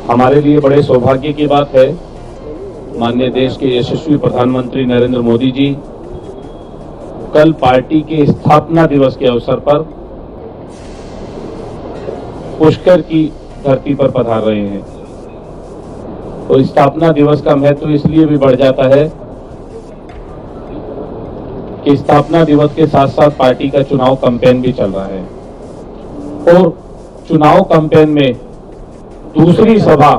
हमारे लिए बड़े सौभाग्य की बात है, माननीय देश के यशस्वी प्रधानमंत्री नरेंद्र मोदी जी कल पार्टी के स्थापना दिवस के अवसर पर पुष्कर की धरती पर पधार रहे हैं। तो स्थापना दिवस का महत्व इसलिए भी बढ़ जाता है कि स्थापना दिवस के साथ साथ पार्टी का चुनाव कैंपेन भी चल रहा है और चुनाव कैंपेन में दूसरी सभा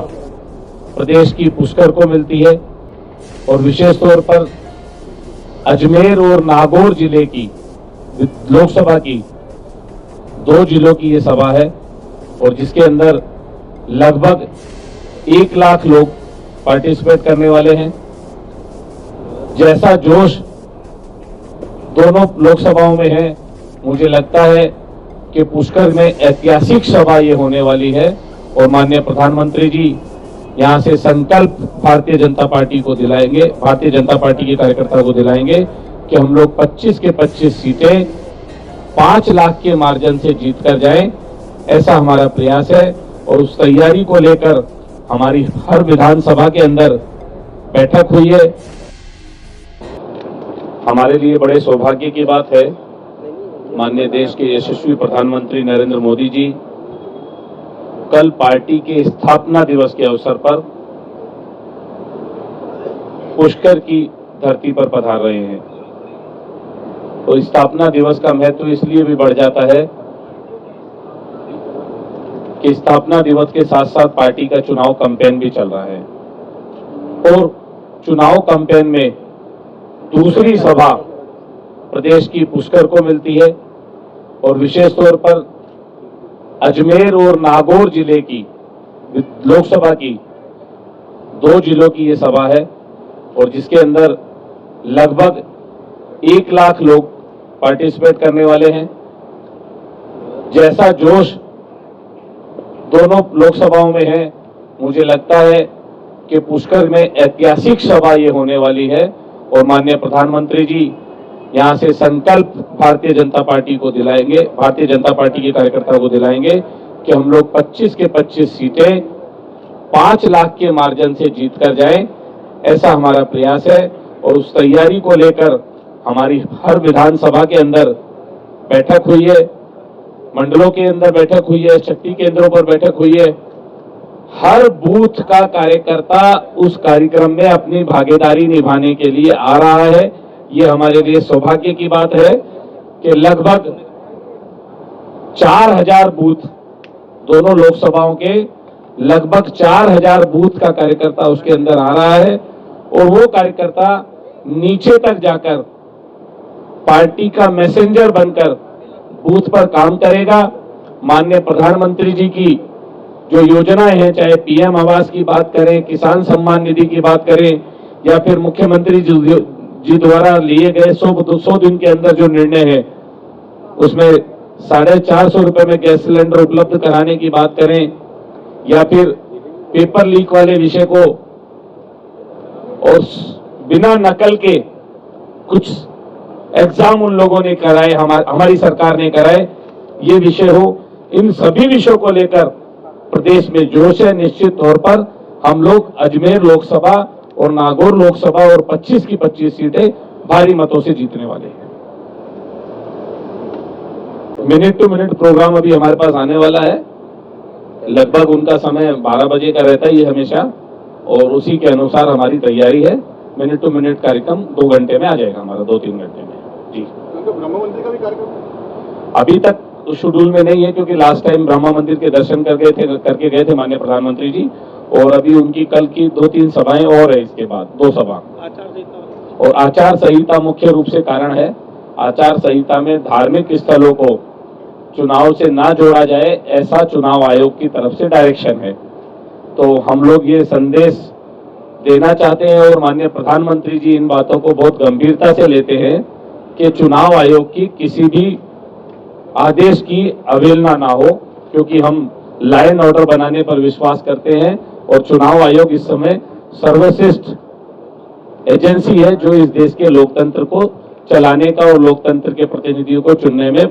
प्रदेश की पुष्कर को मिलती है और विशेष तौर पर अजमेर और नागौर जिले की लोकसभा की 2 जिलों की ये सभा है और जिसके अंदर लगभग 1 लाख लोग पार्टिसिपेट करने वाले हैं। जैसा जोश दोनों लोकसभाओं में है, मुझे लगता है कि पुष्कर में ऐतिहासिक सभा ये होने वाली है और माननीय प्रधानमंत्री जी यहां से संकल्प भारतीय जनता पार्टी को दिलाएंगे, भारतीय जनता पार्टी के कार्यकर्ताओं को दिलाएंगे कि हम लोग 25 के 25 सीटें 5 लाख के मार्जिन से जीत कर जाएं। ऐसा हमारा प्रयास है और उस तैयारी को लेकर हमारी हर विधानसभा के अंदर बैठक हुई है। हमारे लिए बड़े सौभाग्य की बात है, माननीय देश के यशस्वी प्रधानमंत्री नरेंद्र मोदी जी कल पार्टी के स्थापना दिवस के अवसर पर पुष्कर की धरती पर पधार रहे हैं। तो स्थापना दिवस का महत्व इसलिए भी बढ़ जाता है कि स्थापना दिवस के साथ साथ पार्टी का चुनाव कैंपेन भी चल रहा है और चुनाव कैंपेन में दूसरी सभा प्रदेश की पुष्कर को मिलती है और विशेष तौर पर अजमेर और नागौर जिले की लोकसभा की 2 जिलों की ये सभा है और जिसके अंदर लगभग 1 लाख लोग पार्टिसिपेट करने वाले हैं। जैसा जोश दोनों लोकसभाओं में है, मुझे लगता है कि पुष्कर में ऐतिहासिक सभा ये होने वाली है और माननीय प्रधानमंत्री जी यहां से संकल्प भारतीय जनता पार्टी को दिलाएंगे, भारतीय जनता पार्टी के कार्यकर्ताओं को दिलाएंगे कि हम लोग 25 के 25 सीटें 5 लाख के मार्जिन से जीत कर जाएं। ऐसा हमारा प्रयास है और उस तैयारी को लेकर हमारी हर विधानसभा के अंदर बैठक हुई है, मंडलों के अंदर बैठक हुई है, शक्ति केंद्रों पर बैठक हुई है। हर बूथ का कार्यकर्ता उस कार्यक्रम में अपनी भागीदारी निभाने के लिए आ रहा है। ये हमारे लिए सौभाग्य की बात है कि लगभग 4000 बूथ, दोनों लोकसभाओं के लगभग 4000 बूथ का कार्यकर्ता उसके अंदर आ रहा है और वो कार्यकर्ता नीचे तक जाकर पार्टी का मैसेंजर बनकर बूथ पर काम करेगा। माननीय प्रधानमंत्री जी की जो योजनाएं हैं, चाहे पीएम आवास की बात करें, किसान सम्मान निधि की बात करें या फिर मुख्यमंत्री जी द्वारा लिए गए 100 दिन के अंदर जो निर्णय है, उसमें 450 रुपए में गैस सिलेंडर उपलब्ध कराने की बात करें या फिर पेपर लीक वाले विषय को और बिना नकल के कुछ एग्जाम उन लोगों ने कराए, हमारी सरकार ने कराए, ये विषय हो, इन सभी विषयों को लेकर प्रदेश में जोश है। निश्चित तौर पर हम लोग अजमेर लोकसभा और नागौर लोकसभा और 25 की 25 सीटें भारी मतों से जीतने वाले हैं। मिनट टू मिनट प्रोग्राम अभी हमारे पास आने वाला है, लगभग उनका समय 12 बजे का रहता है ये हमेशा, और उसी के अनुसार हमारी तैयारी है। मिनट टू मिनट कार्यक्रम 2 घंटे में आ जाएगा हमारा, 2-3 घंटे में जी। ब्रह्मा मंदिर का भी कार्यक्रम अभी तक शेड्यूल में नहीं है क्योंकि लास्ट टाइम ब्रह्मा मंदिर के दर्शन करके गए थे माननीय प्रधानमंत्री जी, और अभी उनकी कल की 2-3 सभाएं और है, इसके बाद 2 सभा। और आचार संहिता मुख्य रूप से कारण है। आचार संहिता में धार्मिक स्थलों को चुनाव से ना जोड़ा जाए, ऐसा चुनाव आयोग की तरफ से डायरेक्शन है। तो हम लोग ये संदेश देना चाहते हैं और माननीय प्रधानमंत्री जी इन बातों को बहुत गंभीरता से लेते हैं कि चुनाव आयोग की किसी भी आदेश की अवहेलना ना हो, क्योंकि हम लाइन ऑर्डर बनाने पर विश्वास करते हैं और चुनाव आयोग इस समय सर्वश्रेष्ठ एजेंसी है जो इस देश के लोकतंत्र को चलाने का और लोकतंत्र के प्रतिनिधियों को चुनने में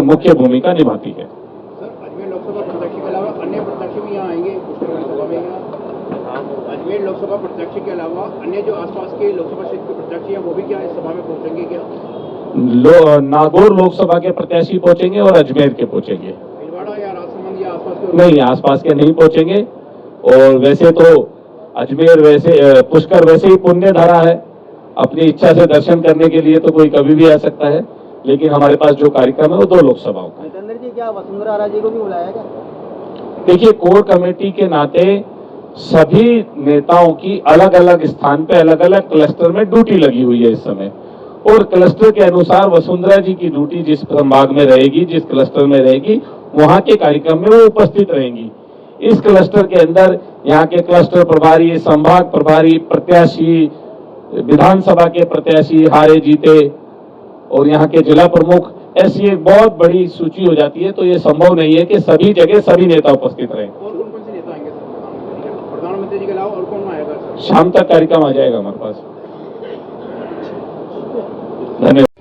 मुख्य भूमिका निभाती है। सर, अजमेर लोकसभा प्रत्याशी के अलावा अन्य प्रत्याशी भी यहाँ आएंगे? पुष्कर वाली सभा में अजमेर लोकसभा प्रत्याशी के अलावा अन्य जो आसपास के लोकसभा क्षेत्र के प्रत्याशी हैं वो भी क्या इस सभा में पहुंचेंगे क्या? नागौर लोकसभा के प्रत्याशी पहुंचेंगे और अजमेर के पहुंचेंगे। भीलवाड़ा या राजसमंद या आसपास के? नहीं, आसपास के नहीं पहुंचेंगे। और वैसे तो अजमेर वैसे पुष्कर वैसे ही पुण्य धरा है, अपनी इच्छा से दर्शन करने के लिए तो कोई कभी भी आ सकता है, लेकिन हमारे पास जो कार्यक्रम है वो 2 लोकसभाओं का है। जितेंद्र जी, क्या वसुंधरा आर्य जी को भी बुलाया क्या? देखिए, कोर कमेटी के नाते सभी नेताओं की अलग अलग स्थान पे अलग अलग क्लस्टर में ड्यूटी लगी हुई है इस समय, और क्लस्टर के अनुसार वसुंधरा जी की ड्यूटी जिस संभाग में रहेगी, जिस क्लस्टर में रहेगी, वहां के कार्यक्रम में वो उपस्थित रहेंगी। इस क्लस्टर के अंदर यहाँ के क्लस्टर प्रभारी, संभाग प्रभारी, प्रत्याशी, विधानसभा के प्रत्याशी हारे जीते और यहाँ के जिला प्रमुख, ऐसी एक बहुत बड़ी सूची हो जाती है। तो ये संभव नहीं है कि सभी जगह सभी नेता उपस्थित रहें। और कौन कौन से नेता आएंगे प्रधानमंत्री जी के अलावा? और कौन आएगा सर? शाम तक कार्यक्रम आ जाएगा हमारे पास। धन्यवाद।